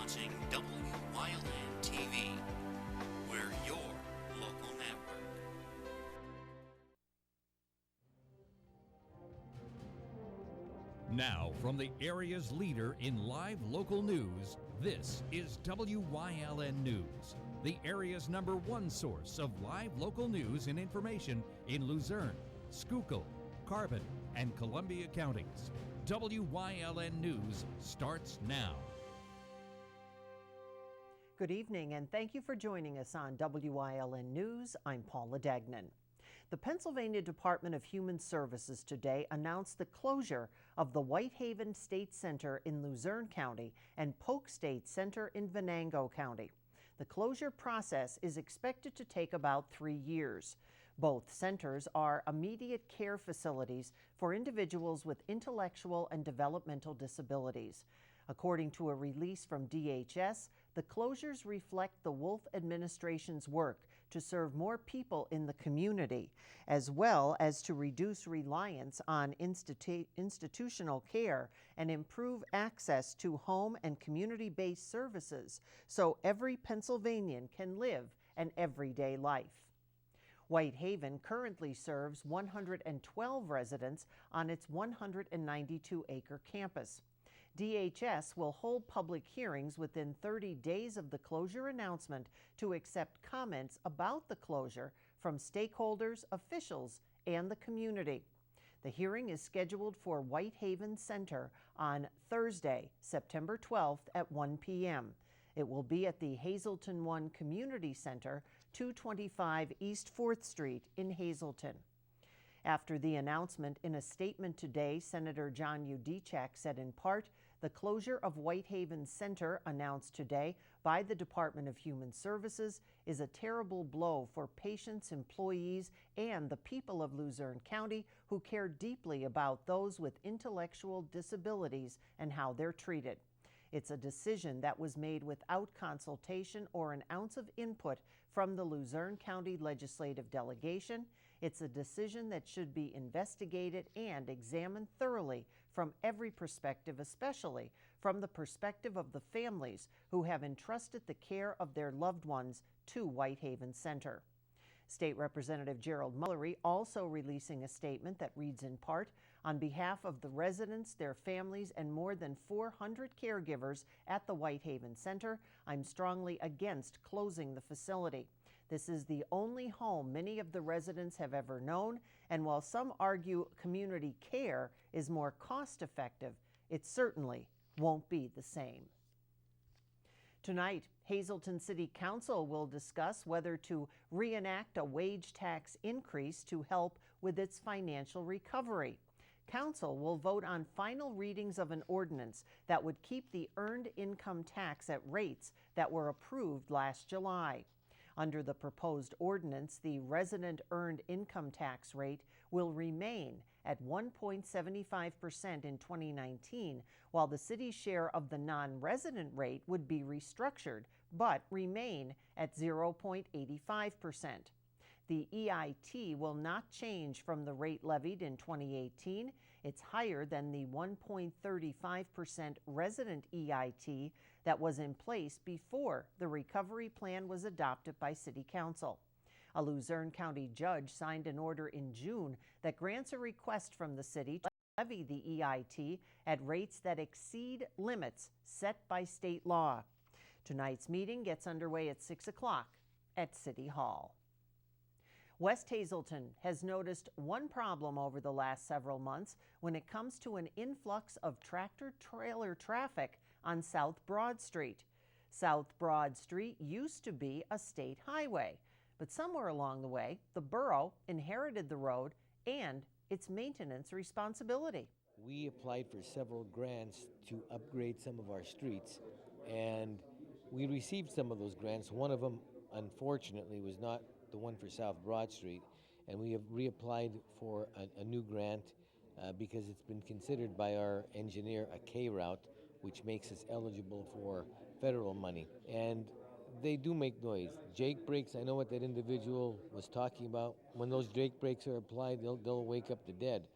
watching Wyln TV. We're your local network. Now, from the area's leader in live local news, this is WYLN News, the area's #1 source of live local news and information in Luzerne, Schuylkill, Carbon, and Columbia counties. WYLN News starts now. Good evening, and thank you for joining us on WYLN News. I'm Paula Dagnan. The Pennsylvania Department of Human Services today announced the closure of the Whitehaven State Center in Luzerne County and Polk State Center in Venango County. The closure process is expected to take about 3 years. Both centers are immediate care facilities for individuals with intellectual and developmental disabilities. According to a release from DHS, the closures reflect the Wolf administration's work to serve more people in the community, as well as to reduce reliance on institutional care and improve access to home and community-based services so every Pennsylvanian can live an everyday life. Whitehaven currently serves 112 residents on its 192-acre campus. DHS will hold public hearings within 30 days of the closure announcement to accept comments about the closure from stakeholders, officials, and the community. The hearing is scheduled for Whitehaven Center on Thursday, September 12th at 1 p.m. It will be at the Hazleton 1 Community Center, 225 East 4th Street in Hazleton. After the announcement, in a statement today, Senator John Udechak said in part, the closure of Whitehaven Center announced today by the Department of Human Services is a terrible blow for patients, employees, and the people of Luzerne County who care deeply about those with intellectual disabilities and how they're treated. It's a decision that was made without consultation or an ounce of input from the Luzerne County Legislative Delegation. It's a decision that should be investigated and examined thoroughly from every perspective, especially from the perspective of the families who have entrusted the care of their loved ones to Whitehaven Center. State Representative Gerald Mullery also releasing a statement that reads in part, on behalf of the residents, their families, and more than 400 caregivers at the Whitehaven Center, I'm strongly against closing the facility. This is the only home many of the residents have ever known, and while some argue community care is more cost-effective, it certainly won't be the same. Tonight, Hazleton City Council will discuss whether to reenact a wage tax increase to help with its financial recovery. Council will vote on final readings of an ordinance that would keep the earned income tax at rates that were approved last July. Under the proposed ordinance, the resident earned income tax rate will remain at 1.75% in 2019, while the city's share of the non-resident rate would be restructured, but remain at 0.85%. The EIT will not change from the rate levied in 2018. It's higher than the 1.35% resident EIT that was in place before the recovery plan was adopted by City Council. A Luzerne County judge signed an order in June that grants a request from the city to levy the EIT at rates that exceed limits set by state law. Tonight's meeting gets underway at 6 o'clock at City Hall. West Hazleton has noticed one problem over the last several months when it comes to an influx of tractor-trailer traffic on South Broad Street. South Broad Street used to be a state highway, but somewhere along the way, the borough inherited the road and its maintenance responsibility. We applied for several grants to upgrade some of our streets, and we received some of those grants. One of them, unfortunately, was not the one for South Broad Street, and we have reapplied for a new grant because it's been considered by our engineer a K route, which makes us eligible for federal money. And they do make noise. Jake brakes, I know what that individual was talking about. When those Jake brakes are applied, they'll wake up the dead.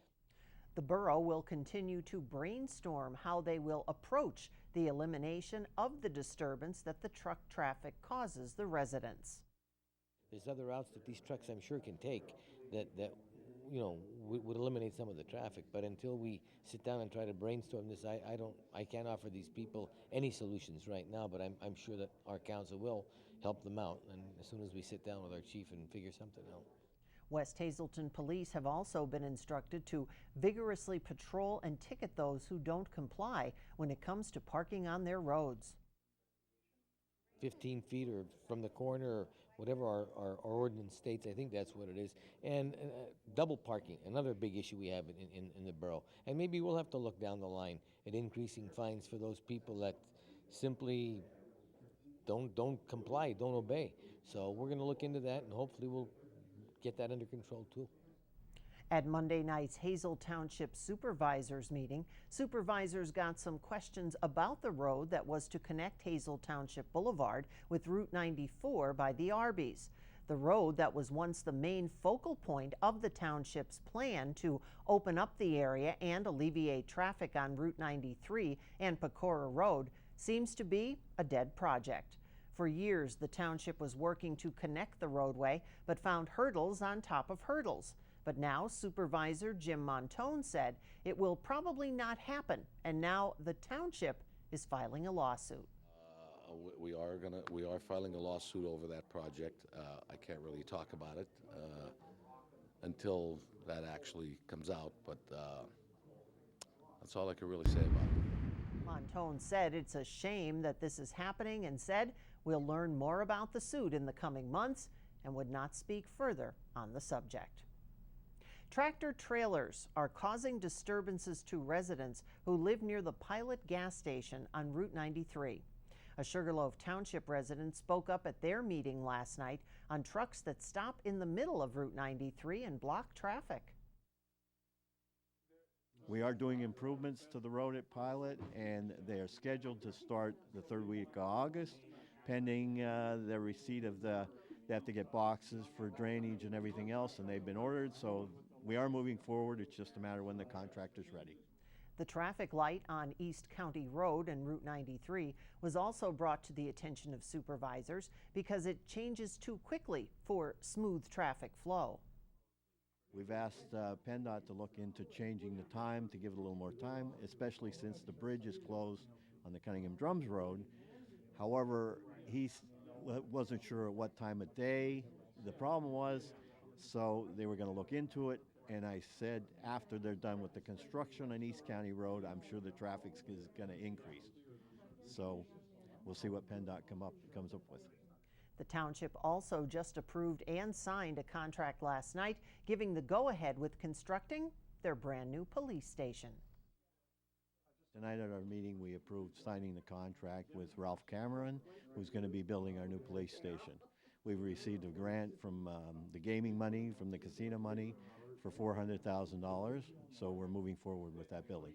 The borough will continue to brainstorm how they will approach the elimination of the disturbance that the truck traffic causes the residents. There's other routes that these trucks, I'm sure, can take that would eliminate some of the traffic. But until we sit down and try to brainstorm this, I can't offer these people any solutions right now. But I'm sure that our council will help them out, and as soon as we sit down with our chief and figure something out. West Hazelton police have also been instructed to vigorously patrol and ticket those who don't comply when it comes to parking on their roads. 15 feet or from the corner, or whatever our ordinance states, I think that's what it is. And double parking, another big issue we have in the borough. And maybe we'll have to look down the line at increasing fines for those people that simply don't comply, don't obey. So we're going to look into that, and hopefully we'll get that under control too. At Monday night's Hazel Township Supervisors meeting, supervisors got some questions about the road that was to connect Hazel Township Boulevard with Route 94 by the Arby's. The road that was once the main focal point of the township's plan to open up the area and alleviate traffic on Route 93 and Pecora Road seems to be a dead project. For years, the township was working to connect the roadway, but found hurdles on top of hurdles. But now Supervisor Jim Montone said it will probably not happen, and now the township is filing a lawsuit. We are filing a lawsuit over that project. I can't really talk about it until that actually comes out, but that's all I can really say about it. Montone said it's a shame that this is happening and said we'll learn more about the suit in the coming months and would not speak further on the subject. Tractor trailers are causing disturbances to residents who live near the Pilot gas station on Route 93. A Sugarloaf Township resident spoke up at their meeting last night on trucks that stop in the middle of Route 93 and block traffic. We are doing improvements to the road at Pilot, and they are scheduled to start the third week of August, pending the receipt of they have to get boxes for drainage and everything else, and they've been ordered, so we are moving forward. It's just a matter when the contractor's ready. The traffic light on East County Road and Route 93 was also brought to the attention of supervisors because it changes too quickly for smooth traffic flow. We've asked PennDOT to look into changing the time to give it a little more time, especially since the bridge is closed on the Cunningham Drums Road. However, he wasn't sure at what time of day the problem was, so they were going to look into it. And I said after they're done with the construction on East County Road, I'm sure the traffic is going to increase. So we'll see what PennDOT comes up with. The township also just approved and signed a contract last night, giving the go-ahead with constructing their brand new police station. Tonight at our meeting, we approved signing the contract with Ralph Cameron, who's going to be building our new police station. We've received a grant from the gaming money, from the casino money, for $400,000, so we're moving forward with that building.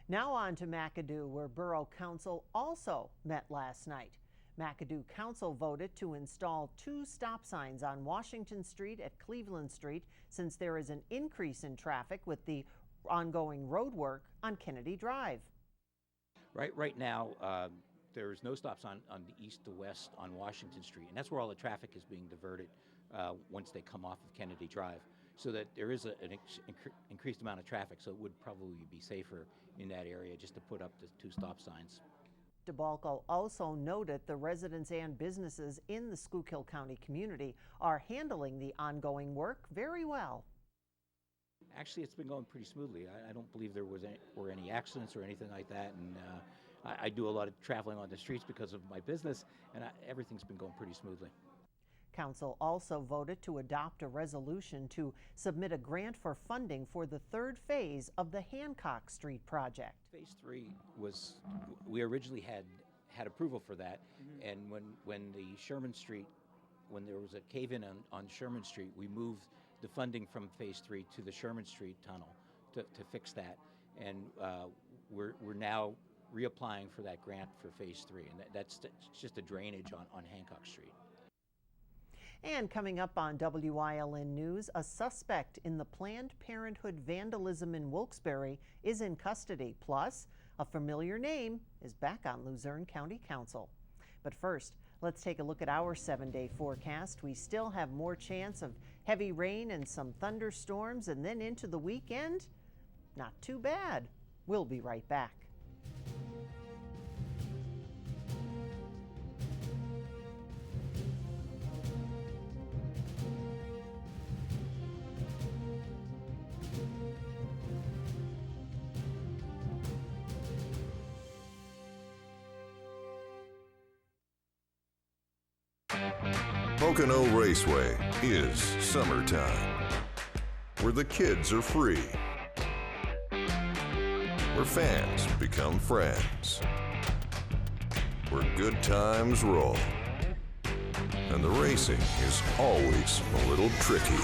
Now on to McAdoo, where Borough Council also met last night. McAdoo Council voted to install 2 stop signs on Washington Street at Cleveland Street since there is an increase in traffic with the ongoing road work on Kennedy Drive. Right now, there's no stop sign on the east to west on Washington Street, and that's where all the traffic is being diverted once they come off of Kennedy Drive, so that there is an increased amount of traffic, so it would probably be safer in that area just to put up the 2 stop signs. DeBalco also noted the residents and businesses in the Schuylkill County community are handling the ongoing work very well. Actually, it's been going pretty smoothly. I don't believe there were any accidents or anything like that, and I do a lot of traveling on the streets because of my business, and everything's been going pretty smoothly. Council also voted to adopt a resolution to submit a grant for funding for the 3rd phase of the Hancock Street project. Phase 3 was, we originally had approval for that, and when the Sherman Street, when there was a cave-in on Sherman Street, we moved the funding from Phase 3 to the Sherman Street tunnel to fix that, and we're now reapplying for that grant for Phase 3, and that's just a drainage on Hancock Street. And coming up on WYLN News, a suspect in the Planned Parenthood vandalism in Wilkes-Barre is in custody. Plus, a familiar name is back on Luzerne County Council. But first, let's take a look at our 7-day forecast. We still have more chance of heavy rain and some thunderstorms, and then into the weekend, not too bad. We'll be right back. Pocono Raceway is summertime, where the kids are free, where fans become friends, where good times roll, and the racing is always a little tricky.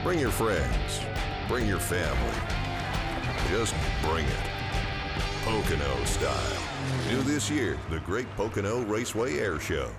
Bring your friends, bring your family, just bring it. Pocono style. New this year, the Great Pocono Raceway Air Show.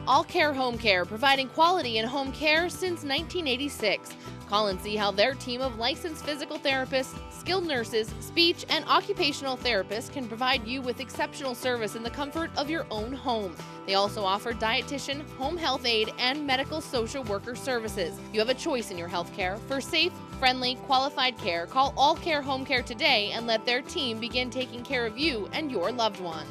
All Care Home Care, providing quality in home care since 1986. Call and see how their team of licensed physical therapists, skilled nurses, speech, and occupational therapists can provide you with exceptional service in the comfort of your own home. They also offer dietitian, home health aide, and medical social worker services. You have a choice in your health care. For safe, friendly, qualified care, call All Care Home Care today and let their team begin taking care of you and your loved ones.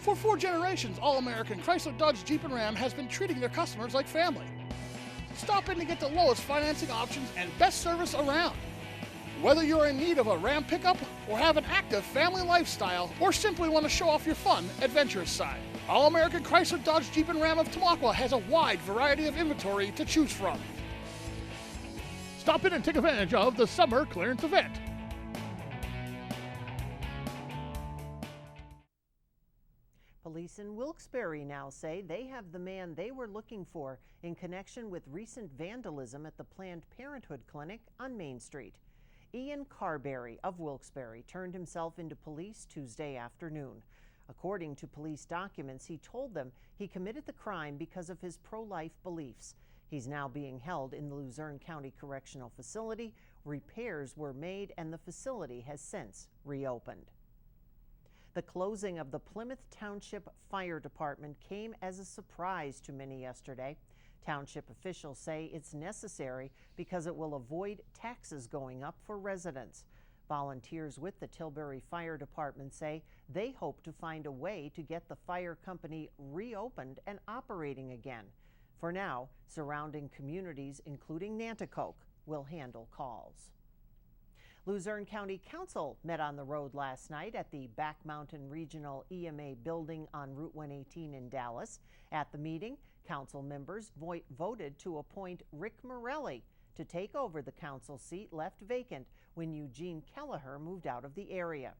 For 4 generations, All-American Chrysler, Dodge, Jeep, and Ram has been treating their customers like family. Stop in to get the lowest financing options and best service around. Whether you're in need of a Ram pickup or have an active family lifestyle or simply want to show off your fun, adventurous side, All-American Chrysler, Dodge, Jeep, and Ram of Tamaqua has a wide variety of inventory to choose from. Stop in and take advantage of the summer clearance event. Police in Wilkes-Barre now say they have the man they were looking for in connection with recent vandalism at the Planned Parenthood clinic on Main Street. Ian Carberry of Wilkes-Barre turned himself into police Tuesday afternoon. According to police documents, he told them he committed the crime because of his pro-life beliefs. He's now being held in the Luzerne County Correctional Facility. Repairs were made and the facility has since reopened. The closing of the Plymouth Township Fire Department came as a surprise to many yesterday. Township officials say it's necessary because it will avoid taxes going up for residents. Volunteers with the Tilbury Fire Department say they hope to find a way to get the fire company reopened and operating again. For now, surrounding communities, including Nanticoke, will handle calls. Luzerne County Council met on the road last night at the Back Mountain Regional EMA building on Route 118 in Dallas. At the meeting, council members voted to appoint Rick Morelli to take over the council seat left vacant when Eugene Kelleher moved out of the area.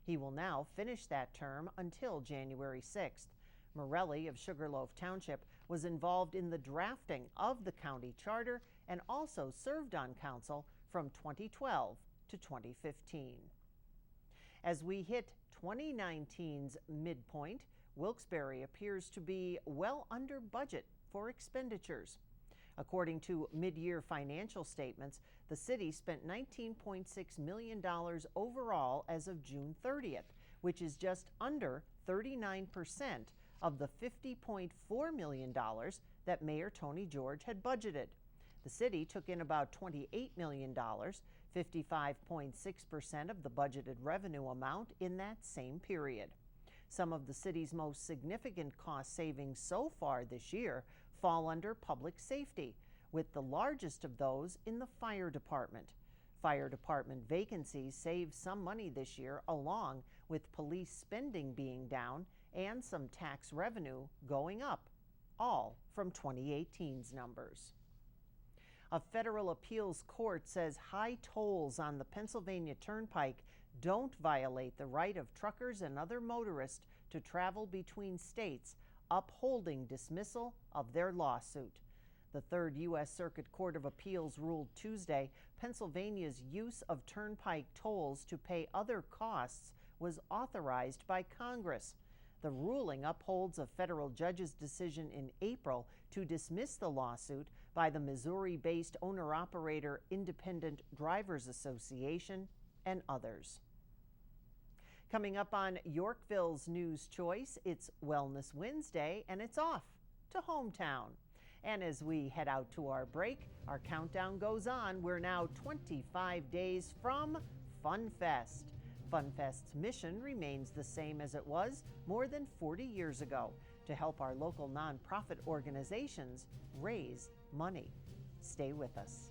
He will now finish that term until January 6th. Morelli of Sugarloaf Township was involved in the drafting of the county charter and also served on council from 2012 to 2015. As we hit 2019's midpoint, Wilkes-Barre appears to be well under budget for expenditures. According to mid-year financial statements, the city spent $19.6 million overall as of June 30th, which is just under 39% of the $50.4 million that Mayor Tony George had budgeted. The city took in about $28 million, 55.6% of the budgeted revenue amount in that same period. Some of the city's most significant cost savings so far this year fall under public safety, with the largest of those in the fire department. Fire department vacancies saved some money this year, along with police spending being down and some tax revenue going up, all from 2018's numbers. A federal appeals court says high tolls on the Pennsylvania Turnpike don't violate the right of truckers and other motorists to travel between states, upholding dismissal of their lawsuit. The Third U.S. Circuit Court of Appeals ruled Tuesday Pennsylvania's use of turnpike tolls to pay other costs was authorized by Congress. The ruling upholds a federal judge's decision in April to dismiss the lawsuit by the Missouri-based owner-operator Independent Drivers Association and others. Coming up on Yorkville's News Choice, it's Wellness Wednesday, and it's off to Hometown. And as we head out to our break, our countdown goes on. We're now 25 days from FunFest. FunFest's mission remains the same as it was more than 40 years ago, to help our local nonprofit organizations raise money. Stay with us.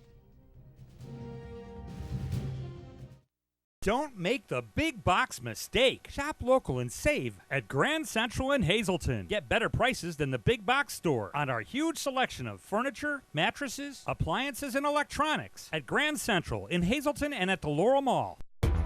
Don't make the big box mistake. Shop local and save at Grand Central in Hazleton. Get better prices than the big box store on our huge selection of furniture, mattresses, appliances, and electronics at Grand Central in Hazleton and at the Laurel Mall.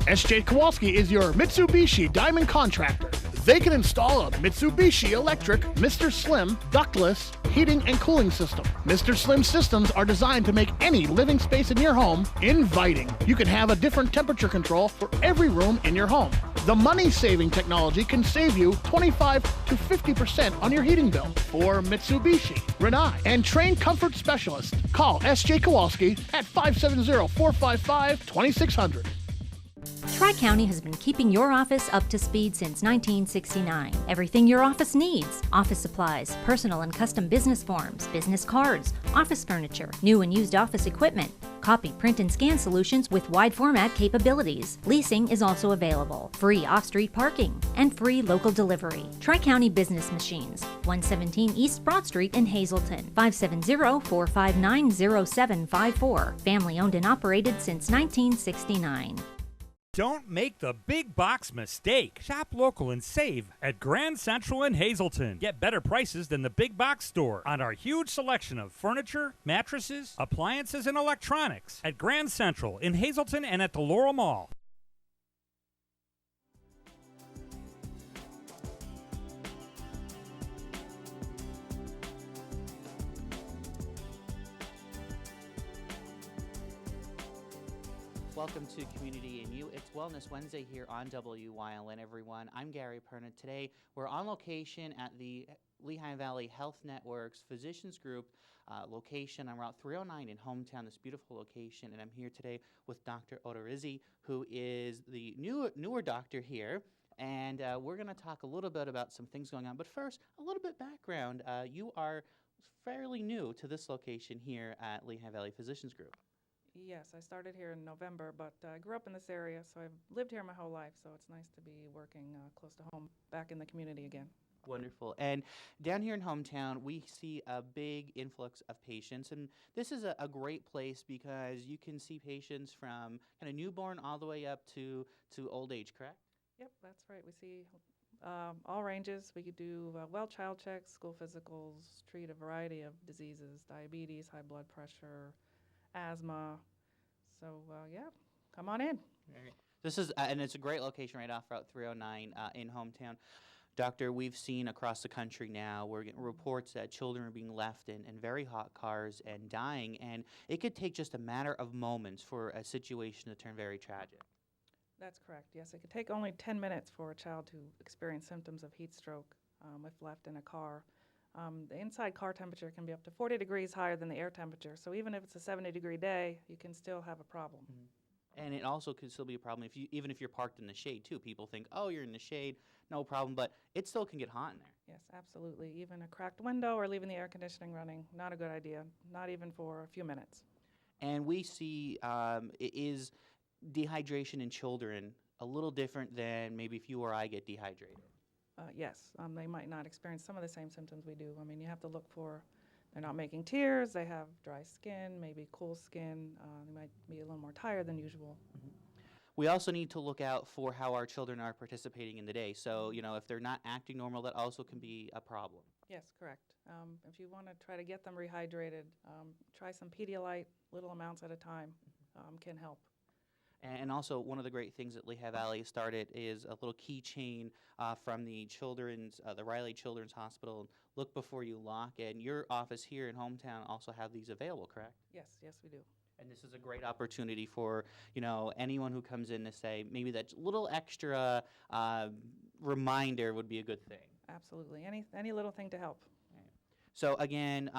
S.J. Kowalski is your Mitsubishi Diamond contractor. They can install a Mitsubishi electric Mr. Slim ductless heating and cooling system. Mr. Slim systems are designed to make any living space in your home inviting. You can have a different temperature control for every room in your home. The money-saving technology can save you 25 to 50% on your heating bill. For Mitsubishi, Rinnai, and trained comfort specialists, call S.J. Kowalski at 570-455-2600. Tri-County has been keeping your office up to speed since 1969. Everything your office needs: office supplies, personal and custom business forms, business cards, office furniture, new and used office equipment, copy, print, and scan solutions with wide format capabilities. Leasing is also available, free off-street parking, and free local delivery. Tri-County Business Machines, 117 East Broad Street in Hazleton, 570-459-0754. Family owned and operated since 1969. Don't make the big box mistake. Shop local and save at Grand Central in Hazleton. Get better prices than the big box store on our huge selection of furniture, mattresses, appliances, and electronics at Grand Central in Hazleton and at the Laurel Mall. Welcome to Community and You. It's Wellness Wednesday here on WYLN, everyone. I'm Gary Perna. Today, we're on location at the Lehigh Valley Health Network's Physicians Group location on Route 309 in Hometown, this beautiful location. And I'm here today with Dr. Odorizzi, who is the newer doctor here. And we're going to talk a little bit about some things going on. But first, a little bit background. You are fairly new to this location here at Lehigh Valley Physicians Group. Yes, I started here in November, but I grew up in this area, so I've lived here my whole life, so it's nice to be working close to home, back in the community again. Wonderful. And down here in Hometown, we see a big influx of patients, and this is a great place because you can see patients from kind of newborn all the way up to old age, correct? Yep, that's right. We see all ranges. We could do well child checks, school physicals, treat a variety of diseases, diabetes, high blood pressure, asthma. So, yeah, come on in. This is, and it's a great location right off Route 309 in Hometown. Doctor, we've seen across the country now, we're getting reports that children are being left in very hot cars and dying, and it could take just a matter of moments for a situation to turn very tragic. That's correct, yes. It could take only 10 minutes for a child to experience symptoms of heat stroke if left in a car. The inside car temperature can be up to 40 degrees higher than the air temperature. So even if it's a 70-degree day, you can still have a problem. Mm-hmm. And it also could still be a problem even if you're parked in the shade, too. People think, oh, you're in the shade, no problem. But it still can get hot in there. Yes, absolutely. Even a cracked window or leaving the air conditioning running, not a good idea, not even for a few minutes. And we see is dehydration in children a little different than maybe if you or I get dehydrated? Yes, they might not experience some of the same symptoms we do. I mean, you have to look for, they're not making tears, they have dry skin, maybe cool skin, they might be a little more tired than usual. Mm-hmm. We also need to look out for how our children are participating in the day. So, if they're not acting normal, that also can be a problem. Yes, correct. If you want to try to get them rehydrated, try some Pedialyte, little amounts at a time, can help. And also, one of the great things that Lehigh Valley started is a little keychain from the the Riley Children's Hospital. Look before you lock. And your office here in Hometown also have these available, correct? Yes, yes, we do. And this is a great opportunity for anyone who comes in to say maybe that little extra reminder would be a good thing. Absolutely. Any little thing to help. So again,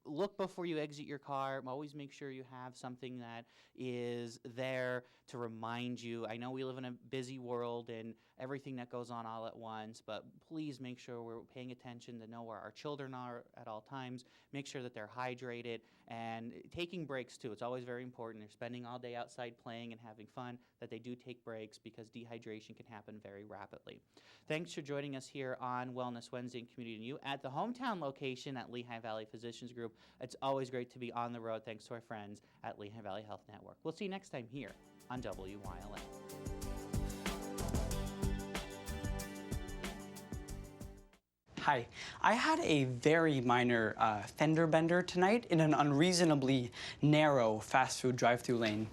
look before you exit your car. Always make sure you have something that is there to remind you. I know we live in a busy world and everything that goes on all at once, but please make sure we're paying attention to know where our children are at all times. Make sure that they're hydrated and taking breaks too. It's always very important. They're spending all day outside playing and having fun, that they do take breaks because dehydration can happen very rapidly. Thanks for joining us here on Wellness Wednesday and Community New at the hometown location at Lehigh Valley Physicians Group. It's always great to be on the road thanks to our friends at Lehigh Valley Health Network. We'll see you next time here on WYLN. Hi, I had a very minor fender bender tonight in an unreasonably narrow fast food drive-through lane.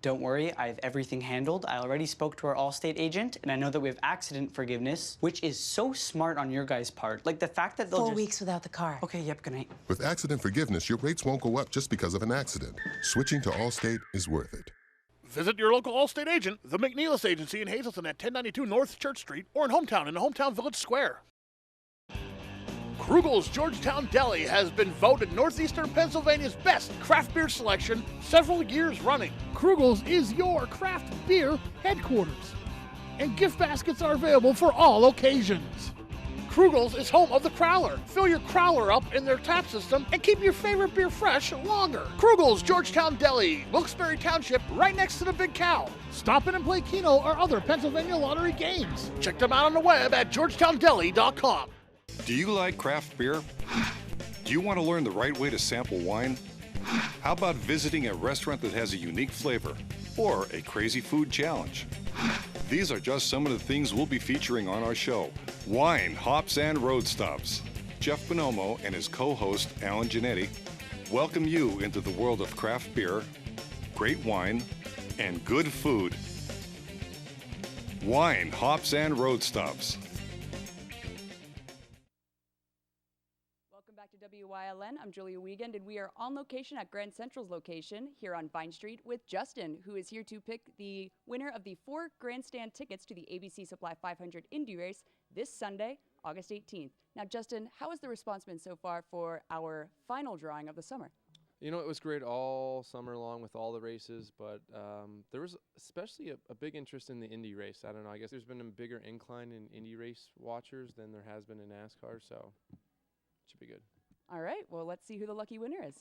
Don't worry, I have everything handled. I already spoke to our Allstate agent, and I know that we have accident forgiveness, which is so smart on your guys' part. Like the fact that they'll 4 weeks without the car. Okay, yep, good night. With accident forgiveness, your rates won't go up just because of an accident. Switching to Allstate is worth it. Visit your local Allstate agent, the McNeilis Agency in Hazleton at 1092 North Church Street, or in Hometown in the Hometown Village Square. Krugel's Georgetown Deli has been voted Northeastern Pennsylvania's best craft beer selection several years running. Krugel's is your craft beer headquarters, and gift baskets are available for all occasions. Krugel's is home of the Crowler. Fill your Crowler up in their tap system and keep your favorite beer fresh longer. Krugel's Georgetown Deli, Wilkes-Barre Township, right next to the Big Cow. Stop in and play Keno or other Pennsylvania lottery games. Check them out on the web at georgetowndeli.com. Do you like craft beer? Do you want to learn the right way to sample wine? How about visiting a restaurant that has a unique flavor or a crazy food challenge? These are just some of the things we'll be featuring on our show. Wine, Hops, and Road Stops. Jeff Bonomo and his co-host, Alan Giannetti, welcome you into the world of craft beer, great wine, and good food. Wine, Hops, and Road Stops. WYLN. I'm Julia Wiegand, and we are on location at Grand Central's location here on Vine Street with Justin, who is here to pick the winner of the 4 grandstand tickets to the ABC Supply 500 Indy Race this Sunday, August 18th. Now, Justin, how has the response been so far for our final drawing of the summer? You know, it was great all summer long with all the races, but there was especially a big interest in the Indy race. I don't know, I guess there's been a bigger incline in Indy race watchers than there has been in NASCAR, so it should be good. All right, well, let's see who the lucky winner is.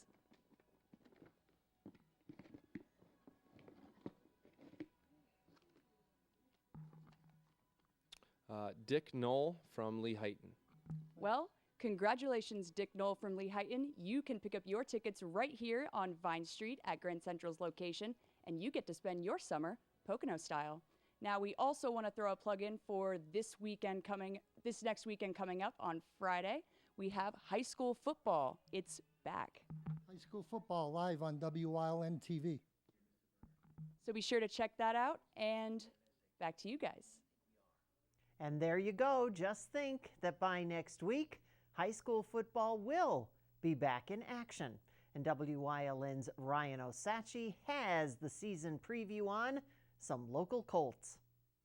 Dick Knoll from Lehighton. Well, congratulations, Dick Knoll from Lehighton. You can pick up your tickets right here on Vine Street at Grand Central's location, and you get to spend your summer Pocono style. Now, we also want to throw a plug in for this next weekend coming up on Friday. We have high school football. It's back. High school football live on WYLN TV. So be sure to check that out, and back to you guys. And there you go. Just think that by next week, high school football will be back in action. And WYLN's Ryan Osachi has the season preview on some local Colts.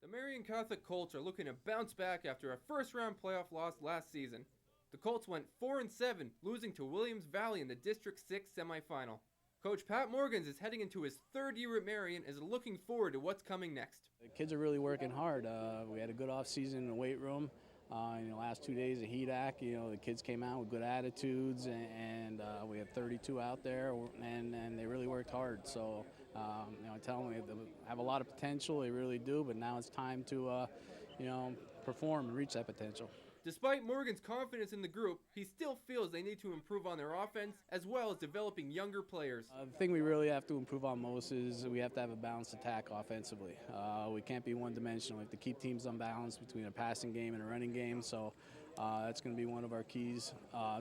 The Marion Catholic Colts are looking to bounce back after a first-round playoff loss last season. The Colts went 4-7, losing to Williams Valley in the District 6 semifinal. Coach Pat Morgans is heading into his 3rd year at Marion and is looking forward to what's coming next. The kids are really working hard. We had a good off-season in the weight room. In the last 2 days of heat act, the kids came out with good attitudes, and we have 32 out there, and they really worked hard. So, I tell them they have a lot of potential. They really do, but now it's time to, perform and reach that potential. Despite Morgan's confidence in the group, he still feels they need to improve on their offense as well as developing younger players. The thing we really have to improve on most is we have to have a balanced attack offensively. We can't be one-dimensional. We have to keep teams unbalanced between a passing game and a running game. So that's going to be one of our keys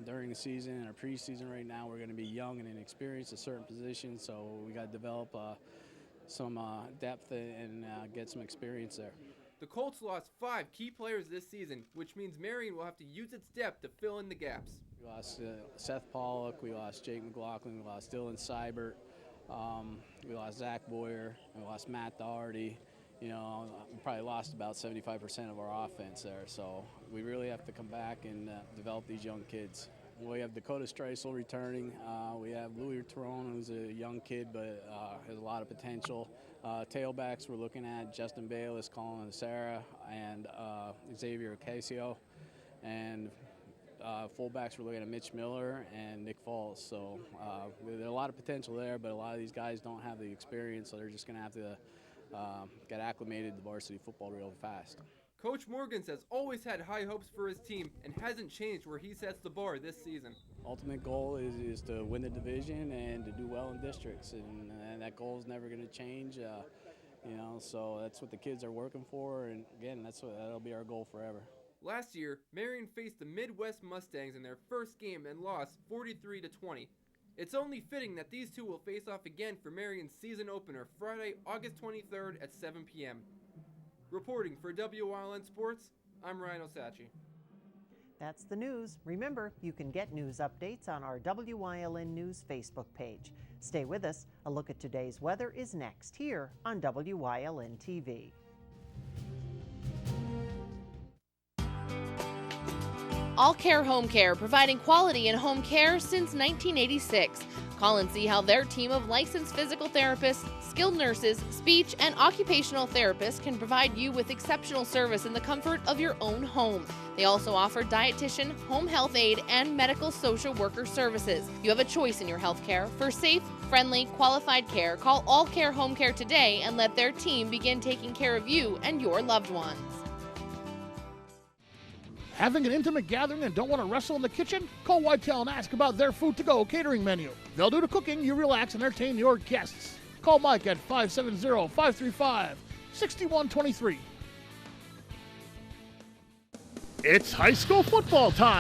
during the season and our preseason. Right now, we're going to be young and inexperienced at certain positions, so we got to develop some depth and get some experience there. The Colts lost 5 key players this season, which means Marion will have to use its depth to fill in the gaps. We lost Seth Pollock, we lost Jake McLaughlin, we lost Dylan Seibert, we lost Zach Boyer, we lost Matt Doherty. we probably lost about 75% of our offense there. So we really have to come back and develop these young kids. We have Dakota Streisel returning. We have Louis Terone, who's a young kid but has a lot of potential. Tailbacks, we're looking at Justin Bayless, Colin Sarah, and Xavier Ocasio. And fullbacks, we're looking at Mitch Miller and Nick Falls. So there's a lot of potential there, but a lot of these guys don't have the experience, so they're just going to have to get acclimated to varsity football real fast. Coach Morgans has always had high hopes for his team and hasn't changed where he sets the bar this season. Ultimate goal is to win the division and to do well in districts, and that goal is never going to change. So that's what the kids are working for, and again, that'll be our goal forever. Last year, Marion faced the Midwest Mustangs in their first game and lost 43-20. It's only fitting that these two will face off again for Marion's season opener Friday, August 23rd at 7 p.m. Reporting for WYLN Sports, I'm Ryan Osachi. That's the news. Remember, you can get news updates on our WYLN News Facebook page. Stay with us. A look at today's weather is next here on WYLN TV. All Care Home Care, providing quality in home care since 1986. Call and see how their team of licensed physical therapists, skilled nurses, speech, and occupational therapists can provide you with exceptional service in the comfort of your own home. They also offer dietitian, home health aide, and medical social worker services. You have a choice in your health care. For safe, friendly, qualified care, call All Care Home Care today and let their team begin taking care of you and your loved ones. Having an intimate gathering and don't want to wrestle in the kitchen? Call Whitetail and ask about their food-to-go catering menu. They'll do the cooking, you relax, and entertain your guests. Call Mike at 570-535-6123. It's high school football time.